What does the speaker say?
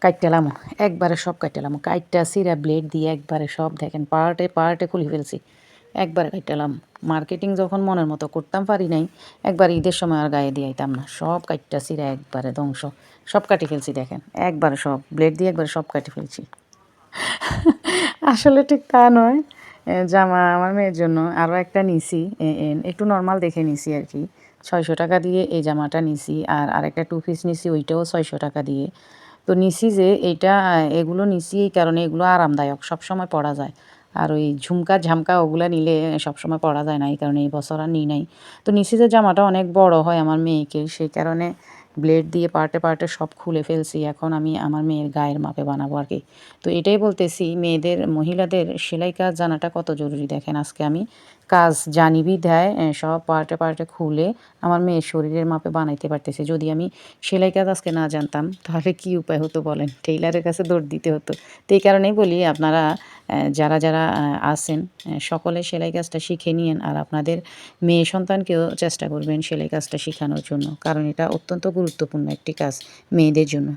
কাইট্টালাম একবারে সব কাইট্টালাম কাইট্টা সিরা ব্লেড দিয়ে একবারে সব দেখেন পার্টে পার্টে খুলে ফেলছি একবারে কাইট্টালাম মার্কেটিং যখন মনের মতো করতাম পারি নাই একবার ঈদের সময় আর গায়ে দিয়ে আইতাম না সব কাইট্টা সিরা একবারে ধ্বংস সব কাটি ফেলছি দেখেন একবারে সব ব্লেড দিয়ে একবারে সব কাটি ফেলছি আসলে ঠিক তা নয় জামা আমার মেয়ের জন্য আরও একটা নিছি একটু নর্মাল দেখে নিছি আর কি 600 টাকা দিয়ে এই জামাটা নিছি আর আরেকটা 2 পিস নিছি ওইটাও 600 টাকা দিয়ে তো নিছি যে এইটা এগুলো নিছি এই কারণে এগুলো আরামদায়ক সবসময় পরা যায় আর ওই ঝুমকা ঝামকা ওগুলো নিলে সবসময় পরা যায় না এই কারণে এই বছর আর নিই নাই তো নিছি যে জামাটা অনেক বড় হয় আমার মেয়েকে সেই কারণে ব্লেড দিয়ে পার্টে পার্টে সব খুলে ফেলছি এখন আমি আমার মেয়ের গায়ের মাপে বানাবো আর কি তো এটাই বলতেছি মেয়েদের মহিলাদের সেলাই কাজ জানাটা কত জরুরি দেখেন আজকে আমি কাজ জানিবি দেয় সব পার্টে পার্টে খুলে আমার মেয়ের শরীরের মাপে বানাইতে পারতেছি যদি আমি সেলাই কাজ আজকে না জানতাম তাহলে কি উপায় হতো বলেন টেইলারের কাছে দৌড় দিতে হতো তো এই কারণেই বলি আপনারা যারা যারা আছেন সকলে সেলাই কাজটা শিখে নিয়েন আর আপনাদের মেয়ে সন্তানকেও চেষ্টা করবেন সেলাই কাজটা শেখানোর জন্য কারণ এটা অত্যন্ত গুরুত্বপূর্ণ একটি কাজ মেয়েদের জন্য